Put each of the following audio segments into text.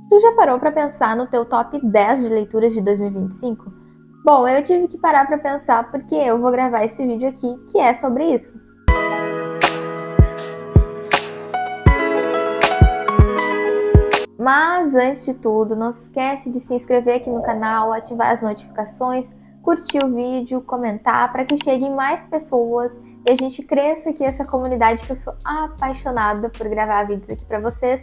Tu já parou para pensar no teu top 10 de leituras de 2025? Bom, eu tive que parar para pensar porque eu vou gravar esse vídeo aqui que é sobre isso. Mas antes de tudo, não se esquece de se inscrever aqui no canal, ativar as notificações, curtir o vídeo, comentar para que cheguem mais pessoas e a gente cresça aqui essa comunidade que eu sou apaixonada por gravar vídeos aqui para vocês.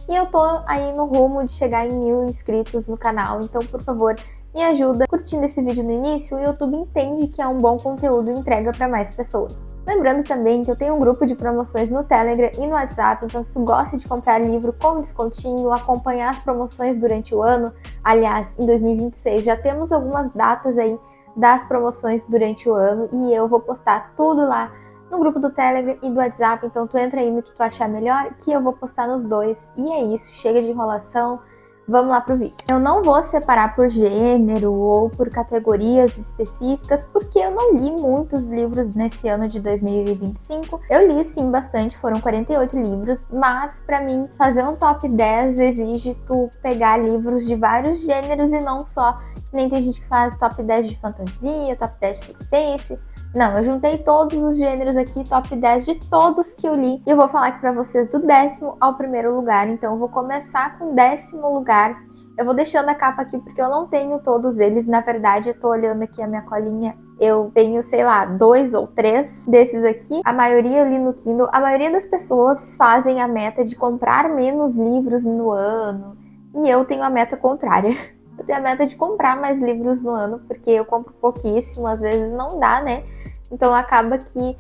E eu tô aí no rumo de chegar em 1000 inscritos no canal, então por favor, me ajuda curtindo esse vídeo no início, o YouTube entende que é um bom conteúdo e entrega para mais pessoas. Lembrando também que eu tenho um grupo de promoções no Telegram e no WhatsApp, então se tu gosta de comprar livro com descontinho, acompanhar as promoções durante o ano, aliás, em 2026 já temos algumas datas aí das promoções durante o ano e eu vou postar tudo lá no grupo do Telegram e do WhatsApp, então tu entra aí no que tu achar melhor, que eu vou postar nos dois. E é isso, chega de enrolação, vamos lá pro vídeo. Eu não vou separar por gênero ou por categorias específicas, porque eu não li muitos livros nesse ano de 2025. Eu li sim bastante, foram 48 livros, mas pra mim fazer um top 10 exige tu pegar livros de vários gêneros e não só, que nem tem gente que faz top 10 de fantasia, top 10 de suspense. Não, eu juntei todos os gêneros aqui, top 10 de todos que eu li. E eu vou falar aqui pra vocês do 10º ao 1º lugar. Então eu vou começar com o 10º lugar. Eu vou deixando a capa aqui porque eu não tenho todos eles. Na verdade, eu tô olhando aqui a minha colinha. Eu tenho, sei lá, 2 ou 3 desses aqui. A maioria eu li no Kindle. A maioria das pessoas fazem a meta de comprar menos livros no ano. E eu tenho a meta contrária. Eu tenho a meta de comprar mais livros no ano, porque eu compro pouquíssimo, às vezes não dá, né? Então acaba que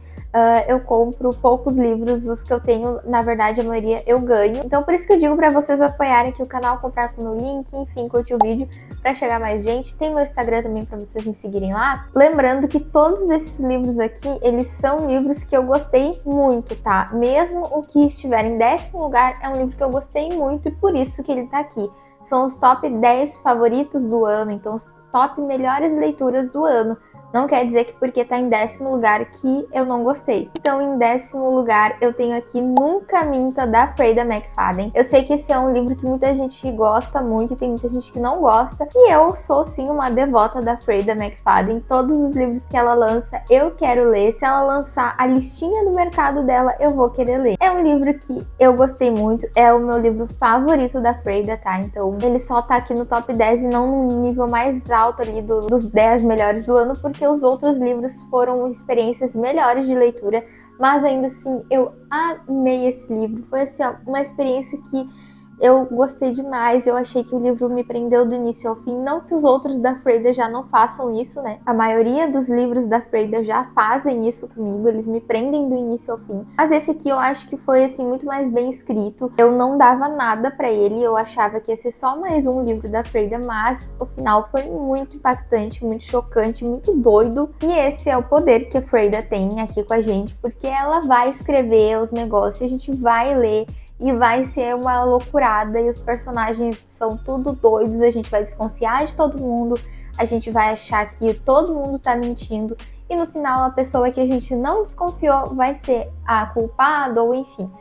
eu compro poucos livros, os que eu tenho, na verdade, a maioria eu ganho. Então por isso que eu digo para vocês apoiarem aqui o canal, comprar com o meu link, enfim, curtir o vídeo para chegar mais gente. Tem meu Instagram também para vocês me seguirem lá. Lembrando que todos esses livros aqui, eles são livros que eu gostei muito, tá? Mesmo o que estiver em 10º lugar é um livro que eu gostei muito e por isso que ele tá aqui. São os top 10 favoritos do ano, então os top melhores leituras do ano. Não quer dizer que porque tá em 10º lugar que eu não gostei. Então, em 10º lugar, eu tenho aqui Nunca Minta, da Freida McFadden. Eu sei que esse é um livro que muita gente gosta muito e tem muita gente que não gosta. E eu sou, sim, uma devota da Freida McFadden. Todos os livros que ela lança, eu quero ler. Se ela lançar a listinha do mercado dela, eu vou querer ler. É um livro que eu gostei muito. É o meu livro favorito da Freida, tá? Então, ele só tá aqui no top 10 e não no nível mais alto ali dos 10 melhores do ano, porque os outros livros foram experiências melhores de leitura, mas ainda assim eu amei esse livro. Foi assim, ó, uma experiência que eu gostei demais, eu achei que o livro me prendeu do início ao fim. Não que os outros da Freida já não façam isso, né? A maioria dos livros da Freida já fazem isso comigo, eles me prendem do início ao fim. Mas esse aqui eu acho que foi, assim, muito mais bem escrito. Eu não dava nada pra ele, eu achava que ia ser só mais um livro da Freida, mas o final foi muito impactante, muito chocante, muito doido. E esse é o poder que a Freida tem aqui com a gente, porque ela vai escrever os negócios e a gente vai ler. E vai ser uma loucurada e os personagens são tudo doidos, a gente vai desconfiar de todo mundo, a gente vai achar que todo mundo tá mentindo e no final a pessoa que a gente não desconfiou vai ser a culpada ou enfim.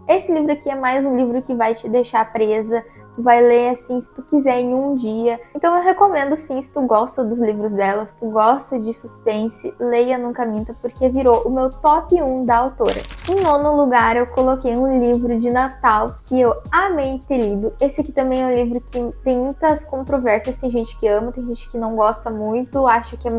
Esse livro aqui é mais um livro que vai te deixar presa, tu vai ler assim se tu quiser em um dia. Então eu recomendo sim, se tu gosta dos livros dela, se tu gosta de suspense, leia Nunca Minta, porque virou o meu top 1 da autora. Em 9º lugar eu coloquei um livro de Natal que eu amei ter lido. Esse aqui também é um livro que tem muitas controvérsias, tem gente que ama, tem gente que não gosta muito, acha que é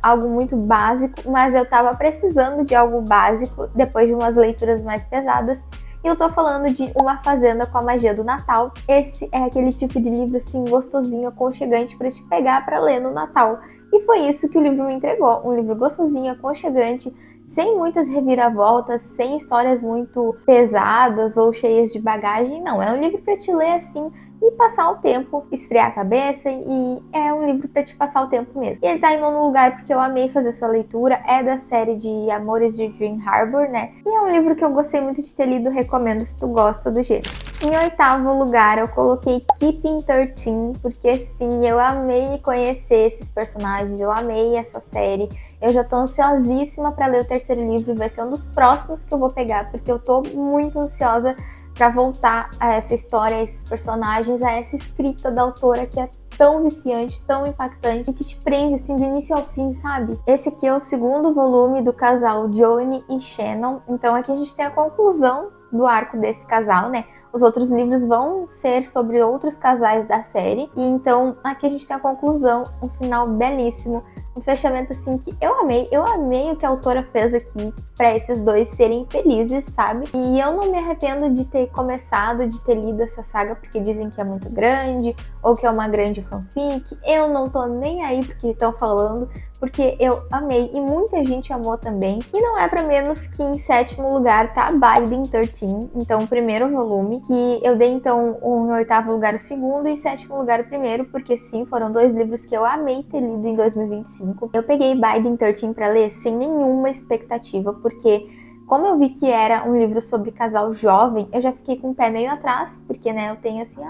algo muito básico, mas eu tava precisando de algo básico depois de umas leituras mais pesadas. E eu tô falando de Uma Fazenda com a Magia do Natal. Esse é aquele tipo de livro assim gostosinho, aconchegante para te pegar para ler no Natal. E foi isso que o livro me entregou, um livro gostosinho, aconchegante, sem muitas reviravoltas, sem histórias muito pesadas ou cheias de bagagem. Não, é um livro para te ler assim e passar o tempo, esfriar a cabeça, e é um livro para te passar o tempo mesmo. E ele tá em 9º lugar porque eu amei fazer essa leitura, é da série de Amores de Dream Harbor, né? E é um livro que eu gostei muito de ter lido, recomendo se tu gosta do gênero. Em 8º lugar eu coloquei Keeping 13, porque sim, eu amei conhecer esses personagens, eu amei essa série. Eu já tô ansiosíssima para ler o 3º livro, vai ser um dos próximos que eu vou pegar, porque eu tô muito ansiosa para voltar a essa história, a esses personagens, a essa escrita da autora que é tão viciante, tão impactante e que te prende assim do início ao fim, sabe? Esse aqui é o segundo volume do casal Johnny e Shannon, então aqui a gente tem a conclusão do arco desse casal, né? Os outros livros vão ser sobre outros casais da série, e então aqui a gente tem a conclusão, um final belíssimo, um fechamento assim que eu amei o que a autora fez aqui para esses dois serem felizes, sabe? E eu não me arrependo de ter começado, de ter lido essa saga, porque dizem que é muito grande, ou que é uma grande fanfic. Eu não tô nem aí porque estão falando, porque eu amei e muita gente amou também. E não é para menos que em sétimo lugar tá Biden 13, então o primeiro volume, que eu dei então em oitavo lugar o segundo e em sétimo lugar o primeiro, porque sim, foram dois livros que eu amei ter lido em 2025. Eu peguei Biden 13 para ler sem nenhuma expectativa, porque como eu vi que era um livro sobre casal jovem, eu já fiquei com o pé meio atrás, porque, né, eu tenho assim,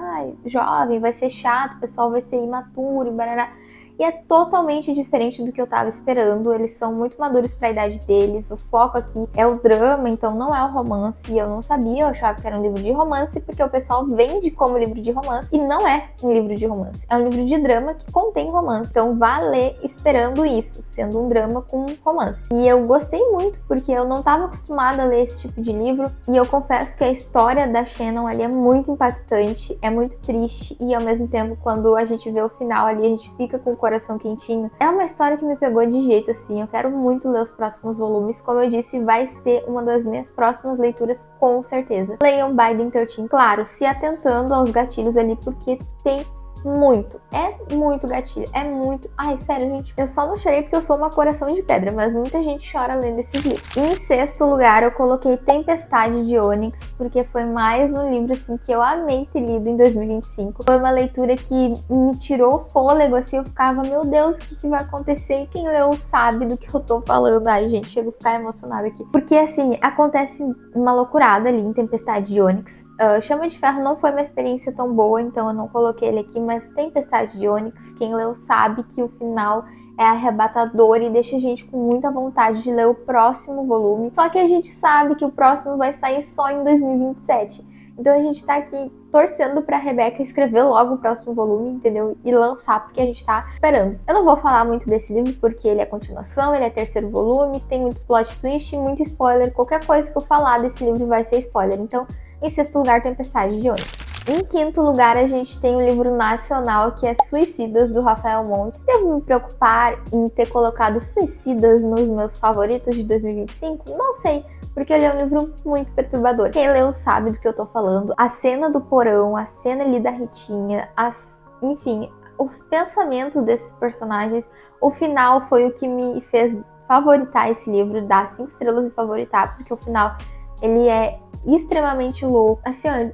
jovem, vai ser chato, o pessoal vai ser imaturo, barará. E é totalmente diferente do que eu tava esperando. Eles são muito maduros para a idade deles. O foco aqui é o drama, então não é o romance. Eu não sabia, eu achava que era um livro de romance, porque o pessoal vende como livro de romance e não é um livro de romance. É um livro de drama que contém romance. Então vá ler esperando isso, sendo um drama com romance. E eu gostei muito, porque eu não estava acostumada a ler esse tipo de livro. E eu confesso que a história da Shannon ali é muito impactante, é muito triste. E ao mesmo tempo, quando a gente vê o final ali, a gente fica com o coração quentinho. É uma história que me pegou de jeito assim. Eu quero muito ler os próximos volumes. Como eu disse, vai ser uma das minhas próximas leituras, com certeza. Leiam Biden 13, claro, se atentando aos gatilhos ali, porque tem muito gatilho, é muito... Ai, sério, gente, eu só não chorei porque eu sou uma coração de pedra, mas muita gente chora lendo esses livros. Em sexto lugar, eu coloquei Tempestade de Ônix, porque foi mais um livro, assim, que eu amei ter lido em 2025. Foi uma leitura que me tirou o fôlego, assim, eu ficava, meu Deus, o que vai acontecer? E quem leu sabe do que eu tô falando. Ai, gente, chego a ficar emocionada aqui. Porque, assim, acontece uma loucurada ali em Tempestade de Ônix. Chama de Ferro não foi uma experiência tão boa, então eu não coloquei ele aqui, mas Tempestade de Ônix, quem leu sabe que o final é arrebatador e deixa a gente com muita vontade de ler o próximo volume. Só que a gente sabe que o próximo vai sair só em 2027. Então a gente tá aqui torcendo pra Rebeca escrever logo o próximo volume, entendeu? E lançar, porque a gente tá esperando. Eu não vou falar muito desse livro, porque ele é continuação, ele é terceiro volume, tem muito plot twist, muito spoiler. Qualquer coisa que eu falar desse livro vai ser spoiler. Então, em sexto lugar, Tempestade de Ônix. Em quinto lugar, a gente tem um livro nacional que é Suicidas, do Rafael Montes. Devo me preocupar em ter colocado Suicidas nos meus favoritos de 2025? Não sei, porque ele é um livro muito perturbador. Quem leu sabe do que eu tô falando. A cena do porão, a cena ali da Ritinha, enfim, os pensamentos desses personagens. O final foi o que me fez favoritar esse livro, dar 5 estrelas e favoritar, porque o final, ele é extremamente louco. Assim, ó,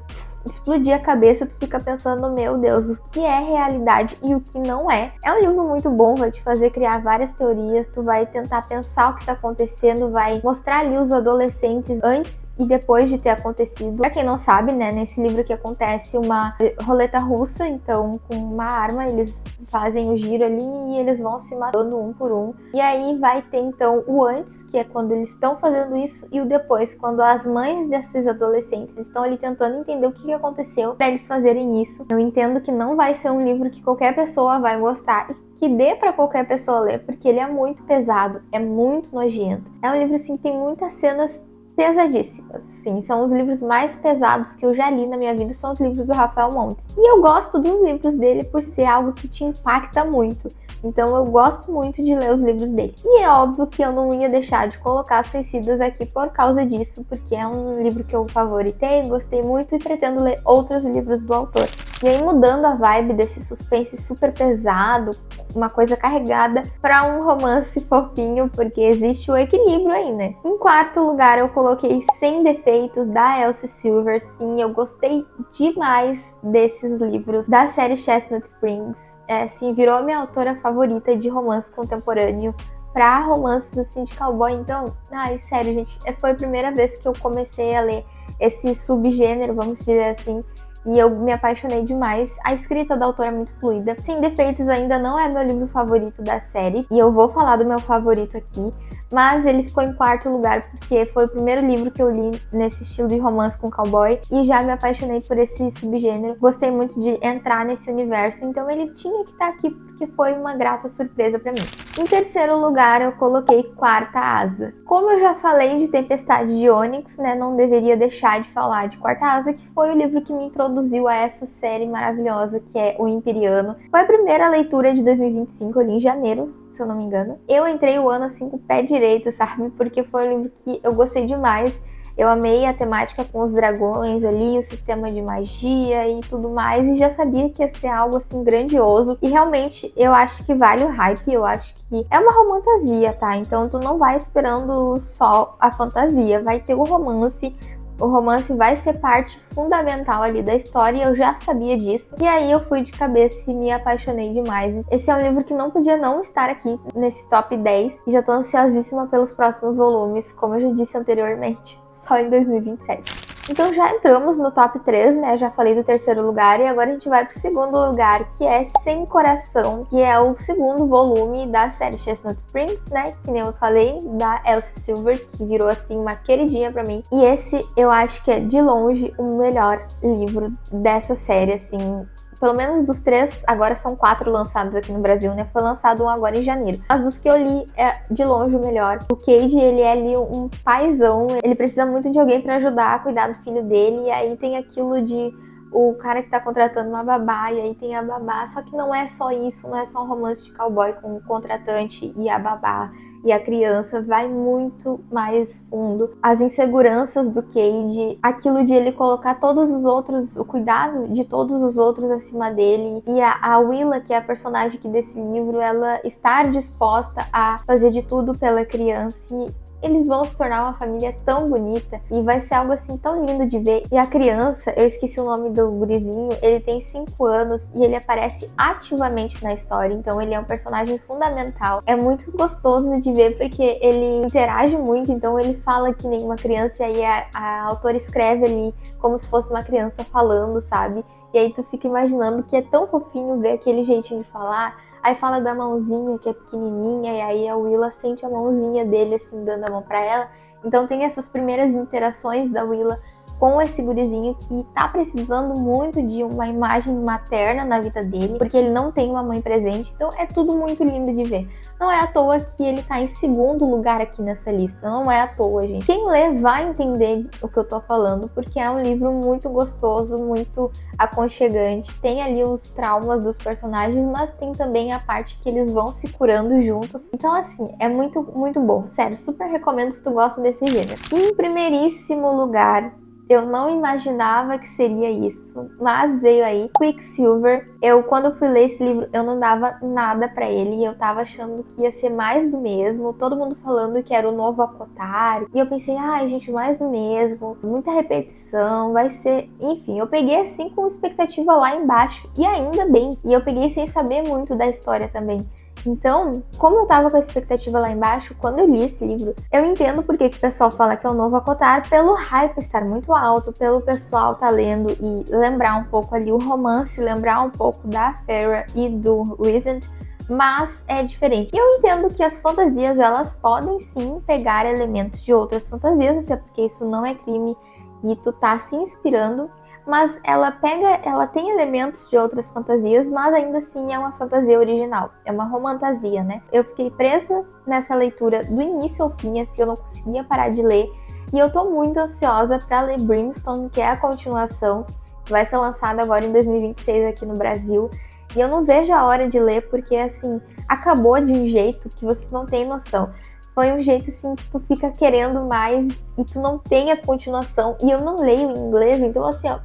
explodir a cabeça, tu fica pensando, meu Deus, o que é realidade e o que não é. É um livro muito bom, vai te fazer criar várias teorias, tu vai tentar pensar o que tá acontecendo, vai mostrar ali os adolescentes antes e depois de ter acontecido. Pra quem não sabe, né, nesse livro que acontece uma roleta russa, então com uma arma eles fazem o giro ali e eles vão se matando um por um. E aí vai ter então o antes, que é quando eles estão fazendo isso, e o depois, quando as mães desses adolescentes estão ali tentando entender o que aconteceu para eles fazerem isso. Eu entendo que não vai ser um livro que qualquer pessoa vai gostar e que dê para qualquer pessoa ler, porque ele é muito pesado, é muito nojento. É um livro assim que tem muitas cenas pesadíssimas, sim, são os livros mais pesados que eu já li na minha vida, são os livros do Rafael Montes. E eu gosto dos livros dele por ser algo que te impacta muito. Então eu gosto muito de ler os livros dele. E é óbvio que eu não ia deixar de colocar Suicidas aqui por causa disso, porque é um livro que eu favoritei, gostei muito e pretendo ler outros livros do autor. E aí, mudando a vibe desse suspense super pesado, uma coisa carregada, para um romance fofinho, porque existe o equilíbrio aí, né? Em quarto lugar, eu coloquei Sem Defeitos, da Elsie Silver. Sim, eu gostei demais desses livros da série Chestnut Springs. Sim, virou minha autora favorita de romance contemporâneo pra romances assim de cowboy. Então, ai, sério, gente, foi a primeira vez que eu comecei a ler esse subgênero, vamos dizer assim, e eu me apaixonei demais. A escrita da autora é muito fluida. Sem Defeitos ainda não é meu livro favorito da série, e eu vou falar do meu favorito aqui, mas ele ficou em quarto lugar porque foi o primeiro livro que eu li nesse estilo de romance com cowboy e já me apaixonei por esse subgênero. Gostei muito de entrar nesse universo, então ele tinha que estar aqui porque foi uma grata surpresa para mim. Em terceiro lugar, eu coloquei Quarta Asa. Como eu já falei de Tempestade de Ônix, né, não deveria deixar de falar de Quarta Asa, que foi o livro que me introduziu a essa série maravilhosa que é O Imperiano. Foi a primeira leitura de 2025, eu li em janeiro, se eu não me engano. Eu entrei o ano assim com o pé direito, sabe? Porque foi um livro que eu gostei demais. Eu amei a temática com os dragões ali, o sistema de magia e tudo mais, e já sabia que ia ser algo assim grandioso. E realmente eu acho que vale o hype, eu acho que é uma romantasia, tá? Então tu não vai esperando só a fantasia, vai ter o romance. O romance vai ser parte fundamental ali da história e eu já sabia disso. E aí eu fui de cabeça e me apaixonei demais. Esse é um livro que não podia não estar aqui nesse top 10 e já tô ansiosíssima pelos próximos volumes, como eu já disse anteriormente, só em 2027. Então já entramos no top 3, né? Já falei do terceiro lugar e agora a gente vai pro segundo lugar, que é Sem Coração, que é o segundo volume da série Chestnut Springs, né? Que nem eu falei, da Elsie Silver, que virou assim uma queridinha pra mim. E esse eu acho que é de longe o melhor livro dessa série, assim. Pelo menos dos 3, agora são 4 lançados aqui no Brasil, né? Foi lançado um agora em janeiro. Mas dos que eu li, é de longe o melhor. O Cade, ele é ali um paizão. Ele precisa muito de alguém pra ajudar a cuidar do filho dele. E aí tem aquilo de o cara que tá contratando uma babá, e aí tem a babá. Só que não é só isso, não é só um romance de cowboy com o contratante e a babá. E a criança vai muito mais fundo. As inseguranças do Cade, aquilo de ele colocar todos os outros, o cuidado de todos os outros acima dele. E a Willa, que é a personagem aqui desse livro, ela estar disposta a fazer de tudo pela criança. E eles vão se tornar uma família tão bonita e vai ser algo assim tão lindo de ver. E a criança, eu esqueci o nome do gurizinho, ele tem 5 anos e ele aparece ativamente na história, então ele é um personagem fundamental. É muito gostoso de ver porque ele interage muito, então ele fala que nem uma criança e aí a autora escreve ali como se fosse uma criança falando, sabe? E aí tu fica imaginando que é tão fofinho ver aquele jeitinho de falar. Aí fala da mãozinha que é pequenininha e aí a Willa sente a mãozinha dele assim dando a mão pra ela. Então tem essas primeiras interações da Willa com esse gurizinho que tá precisando muito de uma imagem materna na vida dele, porque ele não tem uma mãe presente, então é tudo muito lindo de ver. Não é à toa que ele tá em segundo lugar aqui nessa lista, não é à toa, gente. Quem lê vai entender o que eu tô falando, porque é um livro muito gostoso, muito aconchegante, tem ali os traumas dos personagens, mas tem também a parte que eles vão se curando juntos. Então assim, é muito, muito bom, sério, super recomendo se tu gosta desse gênero. E em primeiríssimo lugar, eu não imaginava que seria isso, mas veio aí Quicksilver. Quando eu fui ler esse livro, eu não dava nada pra ele e eu tava achando que ia ser mais do mesmo, todo mundo falando que era o novo Acotar. E eu pensei, ai gente, mais do mesmo, muita repetição, vai ser... Enfim, eu peguei assim com expectativa lá embaixo e ainda bem. E eu peguei sem saber muito da história também. Então, como eu tava com a expectativa lá embaixo, quando eu li esse livro, eu entendo porque que o pessoal fala que é o novo Acotar, pelo hype estar muito alto, pelo pessoal tá lendo e lembrar um pouco ali o romance, lembrar um pouco da Feyre e do Rhysand, mas é diferente. E eu entendo que as fantasias, elas podem sim pegar elementos de outras fantasias, até porque isso não é crime e tu tá se inspirando, mas ela tem elementos de outras fantasias, mas ainda assim é uma fantasia original, é uma romantasia, né? Eu fiquei presa nessa leitura do início ao fim, assim, eu não conseguia parar de ler, e eu tô muito ansiosa para ler Brimstone, que é a continuação, que vai ser lançada agora em 2026 aqui no Brasil, e eu não vejo a hora de ler, porque, assim, acabou de um jeito que vocês não têm noção. Foi um jeito assim que tu fica querendo mais e tu não tem a continuação. E eu não leio em inglês, então assim, ó.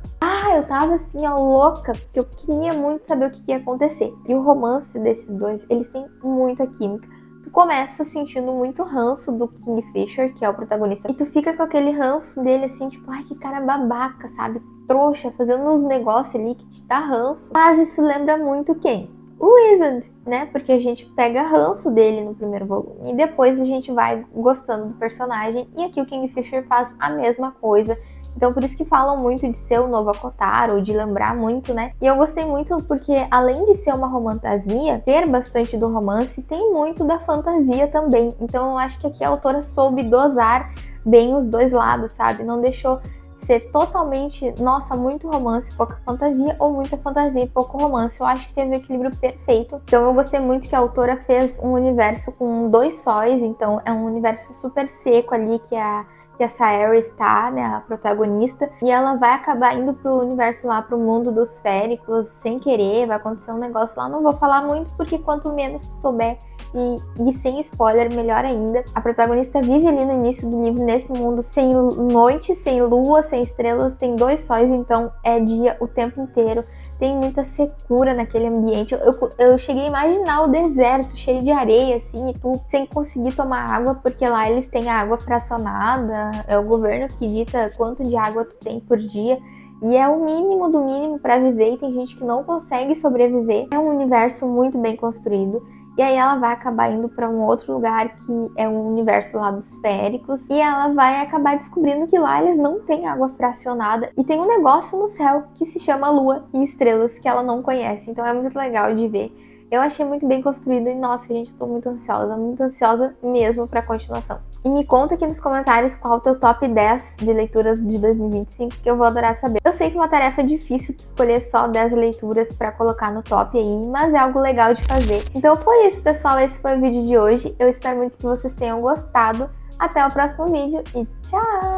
Eu tava assim, ó, louca, porque eu queria muito saber o que ia acontecer. E o romance desses dois, eles têm muita química. Tu começa sentindo muito ranço do Kingfisher, que é o protagonista. E tu fica com aquele ranço dele assim, tipo, ai, que cara babaca, sabe? Trouxa, fazendo uns negócios ali que te dá ranço. Mas isso lembra muito quem? O Rhysand, né? Porque a gente pega ranço dele no primeiro volume e depois a gente vai gostando do personagem. E aqui o Kingfisher faz a mesma coisa. Então por isso que falam muito de ser o novo Acotar, ou de lembrar muito, né? E eu gostei muito porque além de ser uma romantasia, ter bastante do romance, tem muito da fantasia também. Então eu acho que aqui a autora soube dosar bem os dois lados, sabe? Não deixou ser totalmente, nossa, muito romance, pouca fantasia, ou muita fantasia e pouco romance. Eu acho que teve o equilíbrio perfeito. Então eu gostei muito que a autora fez um universo com 2 sóis, então é um universo super seco ali que a Saori está, né, a protagonista, e ela vai acabar indo pro universo lá, pro mundo dos féricos, sem querer, vai acontecer um negócio lá, não vou falar muito, porque quanto menos tu souber e sem spoiler, melhor ainda. A protagonista vive ali no início do livro, nesse mundo sem noite, sem lua, sem estrelas, tem 2 sóis, então é dia o tempo inteiro. Tem muita secura naquele ambiente. Eu cheguei a imaginar o deserto cheio de areia, assim, e tu sem conseguir tomar água, porque lá eles têm a água fracionada, é o governo que dita quanto de água tu tem por dia. E é o mínimo do mínimo para viver, e tem gente que não consegue sobreviver. É um universo muito bem construído. E aí ela vai acabar indo para um outro lugar que é um universo lá dos féricos. E ela vai acabar descobrindo que lá eles não têm água fracionada. E tem um negócio no céu que se chama lua e estrelas que ela não conhece. Então é muito legal de ver. Eu achei muito bem construída e, nossa, gente, eu tô muito ansiosa mesmo pra continuação. E me conta aqui nos comentários qual é o teu top 10 de leituras de 2025, que eu vou adorar saber. Eu sei que é uma tarefa difícil tu escolher só 10 leituras pra colocar no top aí, mas é algo legal de fazer. Então foi isso, pessoal, esse foi o vídeo de hoje. Eu espero muito que vocês tenham gostado. Até o próximo vídeo e tchau!